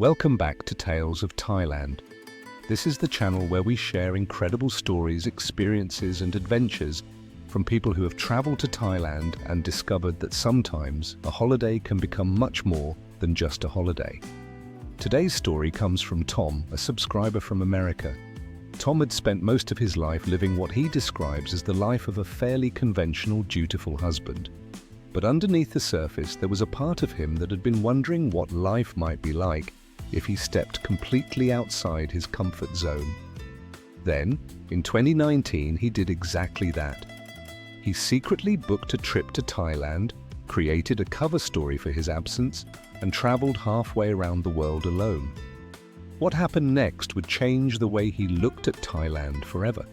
Welcome back to Tales of Thailand. This is the channel where we share incredible stories, experiences and adventures from people who have traveled to Thailand and discovered that sometimes a holiday can become much more than just a holiday. Today's story comes from Tom, a subscriber from America. Tom had spent most of his life living what he describes as the life of a fairly conventional, dutiful husband. But underneath the surface, there was a part of him that had been wondering what life might be like if he stepped completely outside his comfort zone. Then, in 2019, he did exactly that. He secretly booked a trip to Thailand, created a cover story for his absence, and traveled halfway around the world alone. What happened next would change the way he looked at Thailand forever.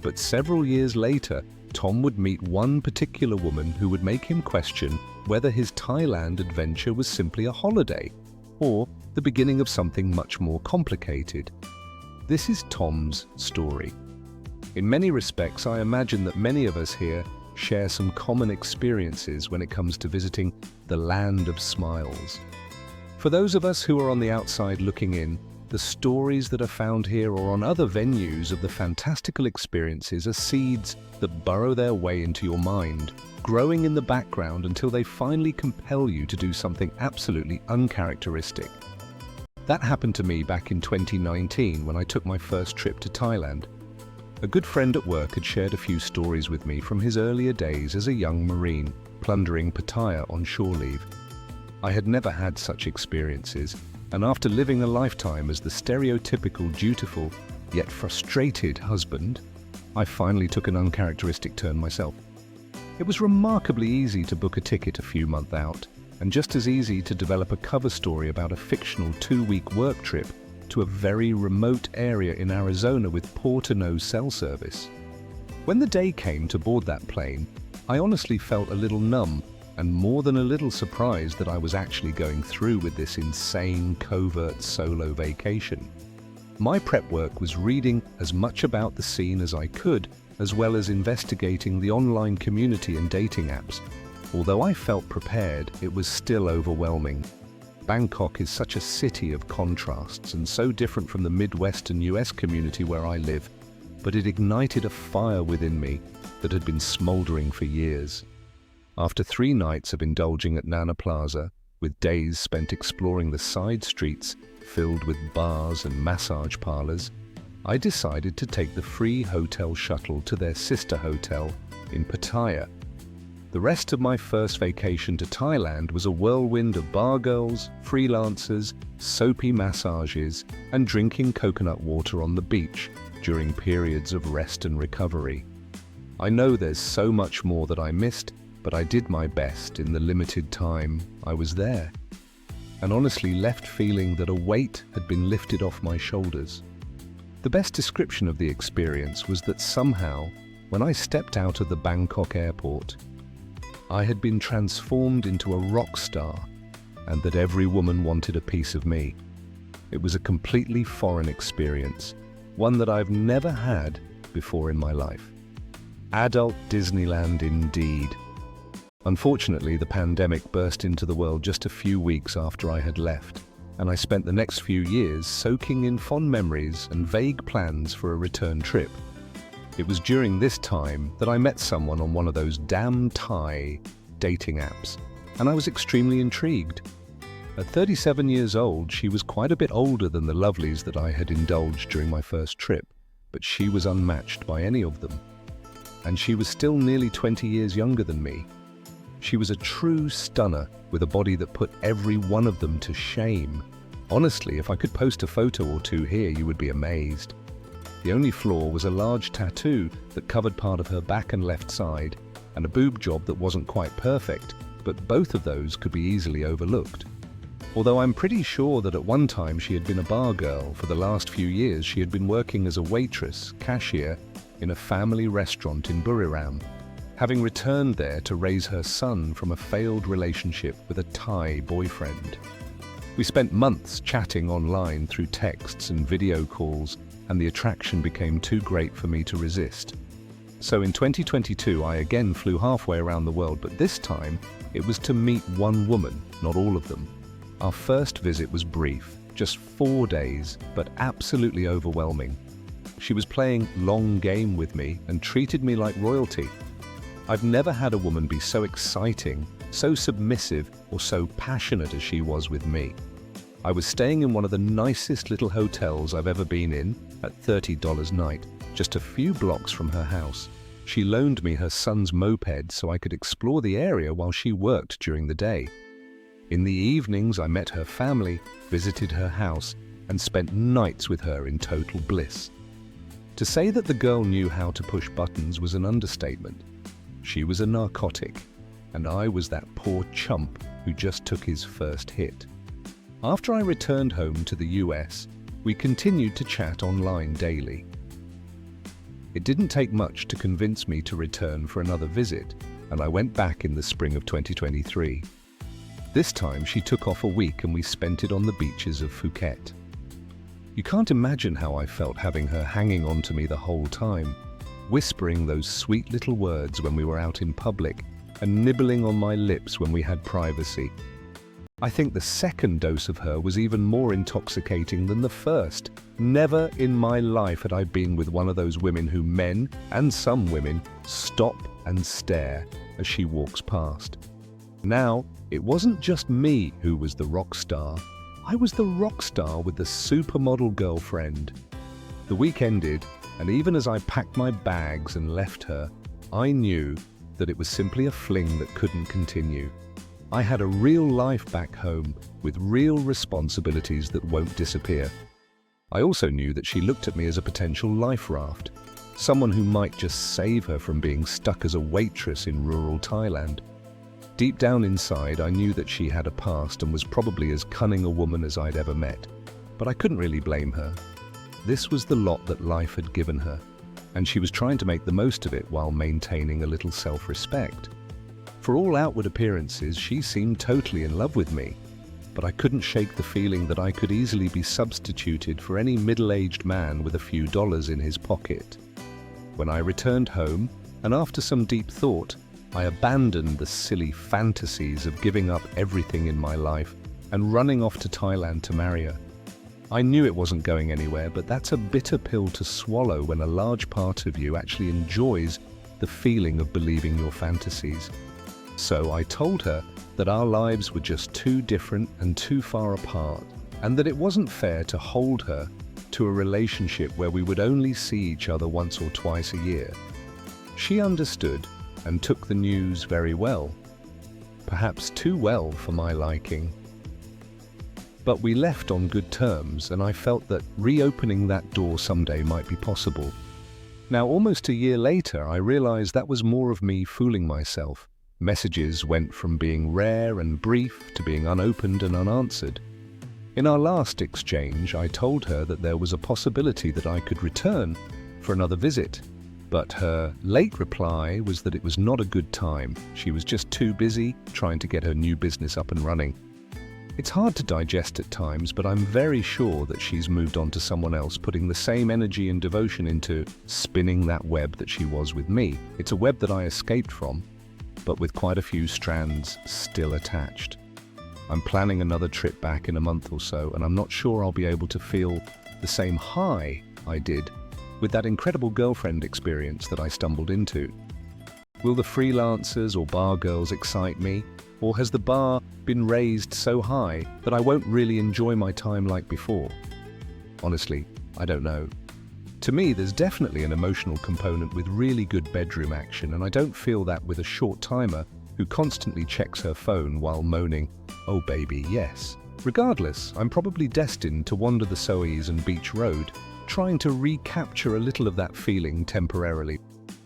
But several years later, Tom would meet one particular woman who would make him question whether his Thailand adventure was simply a holiday, or the beginning of something much more complicated. This is Tom's story. In many respects, I imagine that many of us here share some common experiences when it comes to visiting the land of smiles. For those of us who are on the outside looking in, the stories that are found here or on other venues of the fantastical experiences are seeds that burrow their way into your mind, growing in the background until they finally compel you to do something absolutely uncharacteristic. That happened to me back in 2019 when I took my first trip to Thailand. A good friend at work had shared a few stories with me from his earlier days as a young Marine, plundering Pattaya on shore leave. I had never had such experiences, and after living a lifetime as the stereotypical, dutiful, yet frustrated husband, I finally took an uncharacteristic turn myself. It was remarkably easy to book a ticket a few months out, and just as easy to develop a cover story about a fictional 2-week work trip to a very remote area in Arizona with poor to no cell service. When the day came to board that plane, I honestly felt a little numb and more than a little surprised that I was actually going through with this insane, covert solo vacation. My prep work was reading as much about the scene as I could, as well as investigating the online community and dating apps. Although I felt prepared, it was still overwhelming. Bangkok is such a city of contrasts and so different from the Midwestern US community where I live, but it ignited a fire within me that had been smoldering for years. After 3 nights of indulging at Nana Plaza, with days spent exploring the side streets filled with bars and massage parlors, I decided to take the free hotel shuttle to their sister hotel in Pattaya. The rest of my first vacation to Thailand was a whirlwind of bar girls, freelancers, soapy massages, and drinking coconut water on the beach during periods of rest and recovery. I know there's so much more that I missed, but I did my best in the limited time I was there, and honestly left feeling that a weight had been lifted off my shoulders. The best description of the experience was that somehow, when I stepped out of the Bangkok airport, I had been transformed into a rock star, and that every woman wanted a piece of me. It was a completely foreign experience, one that I've never had before in my life. Adult Disneyland indeed. Unfortunately, the pandemic burst into the world just a few weeks after I had left, and I spent the next few years soaking in fond memories and vague plans for a return trip. It was during this time that I met someone on one of those damn Thai dating apps, and I was extremely intrigued. At 37 years old, she was quite a bit older than the lovelies that I had indulged during my first trip, but she was unmatched by any of them. And she was still nearly 20 years younger than me. She was a true stunner with a body that put every one of them to shame. Honestly, if I could post a photo or two here, you would be amazed. The only flaw was a large tattoo that covered part of her back and left side, and a boob job that wasn't quite perfect, but both of those could be easily overlooked. Although I'm pretty sure that at one time she had been a bar girl, for the last few years she had been working as a waitress, cashier, in a family restaurant in Buriram, having returned there to raise her son from a failed relationship with a Thai boyfriend. We spent months chatting online through texts and video calls, and the attraction became too great for me to resist. So in 2022, I again flew halfway around the world, but this time it was to meet one woman, not all of them. Our first visit was brief, Just 4 days, but absolutely overwhelming. She was playing long game with me and treated me like royalty. I've never had a woman be so exciting, so submissive, or so passionate as she was with me. I was staying in one of the nicest little hotels I've ever been in at $30 night, just a few blocks from her house. She loaned me her son's moped so I could explore the area while she worked during the day. In the evenings, I met her family, visited her house, and spent nights with her in total bliss. To say that the girl knew how to push buttons was an understatement. She was a narcotic, and I was that poor chump who just took his first hit. After I returned home to the US, we continued to chat online daily. It didn't take much to convince me to return for another visit, and I went back in the spring of 2023. This time she took off a week and we spent it on the beaches of Phuket. You can't imagine how I felt having her hanging on to me the whole time, whispering those sweet little words when we were out in public and nibbling on my lips when we had privacy. I think the second dose of her was even more intoxicating than the first. Never in my life had I been with one of those women who men, and some women, stop and stare as she walks past. Now, it wasn't just me who was the rock star. I was the rock star with the supermodel girlfriend. The week ended, and even as I packed my bags and left her, I knew that it was simply a fling that couldn't continue. I had a real life back home with real responsibilities that won't disappear. I also knew that she looked at me as a potential life raft, someone who might just save her from being stuck as a waitress in rural Thailand. Deep down inside, I knew that she had a past and was probably as cunning a woman as I'd ever met. But I couldn't really blame her. This was the lot that life had given her, and she was trying to make the most of it while maintaining a little self-respect. For all outward appearances, she seemed totally in love with me, but I couldn't shake the feeling that I could easily be substituted for any middle-aged man with a few dollars in his pocket. When I returned home, and after some deep thought, I abandoned the silly fantasies of giving up everything in my life and running off to Thailand to marry her. I knew it wasn't going anywhere, but that's a bitter pill to swallow when a large part of you actually enjoys the feeling of believing your fantasies. So I told her that our lives were just too different and too far apart, and that it wasn't fair to hold her to a relationship where we would only see each other once or twice a year. She understood and took the news very well, perhaps too well for my liking. But we left on good terms, and I felt that reopening that door someday might be possible. Now, almost a year later, I realized that was more of me fooling myself. Messages went from being rare and brief to being unopened and unanswered. In our last exchange, I told her that there was a possibility that I could return for another visit, but her late reply was that it was not a good time. She was just too busy trying to get her new business up and running. It's hard to digest at times, but I'm very sure that she's moved on to someone else, putting the same energy and devotion into spinning that web that she was with me. It's a web that I escaped from, but with quite a few strands still attached. I'm planning another trip back in a month or so, and I'm not sure I'll be able to feel the same high I did with that incredible girlfriend experience that I stumbled into. Will the freelancers or bar girls excite me, or has the bar been raised so high that I won't really enjoy my time like before? Honestly, I don't know. To me, there's definitely an emotional component with really good bedroom action, and I don't feel that with a short timer who constantly checks her phone while moaning, "Oh baby, yes." Regardless, I'm probably destined to wander the Soes and Beach Road, trying to recapture a little of that feeling temporarily.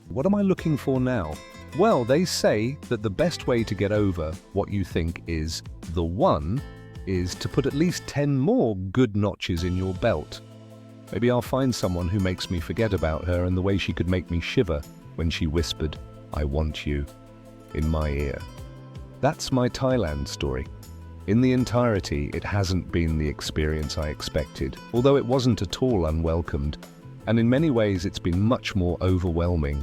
What am I looking for now? Well, they say that the best way to get over what you think is the one is to put at least 10 more good notches in your belt. Maybe I'll find someone who makes me forget about her and the way she could make me shiver when she whispered, "I want you," in my ear. That's my Thailand story. In the entirety, it hasn't been the experience I expected, although it wasn't at all unwelcomed, and in many ways it's been much more overwhelming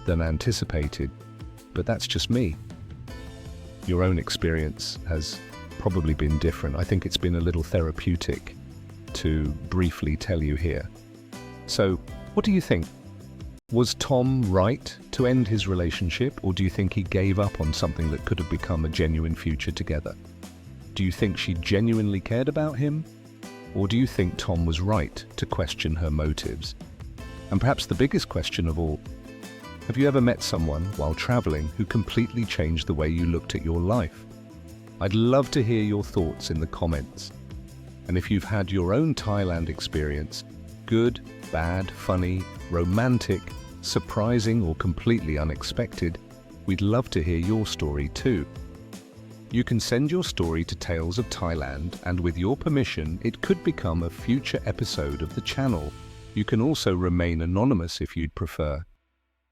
than anticipated. But that's just me. Your own experience has probably been different. I think it's been a little therapeutic to briefly tell you here. So, what do you think? Was Tom right to end his relationship, or do you think he gave up on something that could have become a genuine future together? Do you think she genuinely cared about him, or do you think Tom was right to question her motives? And perhaps the biggest question of all, have you ever met someone while traveling who completely changed the way you looked at your life? I'd love to hear your thoughts in the comments. And if you've had your own Thailand experience, good, bad, funny, romantic, surprising, or completely unexpected, we'd love to hear your story too. You can send your story to Tales of Thailand, and with your permission, it could become a future episode of the channel. You can also remain anonymous if you'd prefer.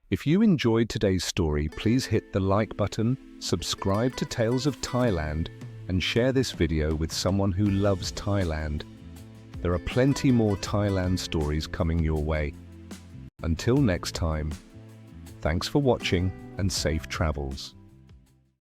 If you enjoyed today's story, please hit the like button, subscribe to Tales of Thailand, and share this video with someone who loves Thailand. There are plenty more Thailand stories coming your way. Until next time, thanks for watching and safe travels.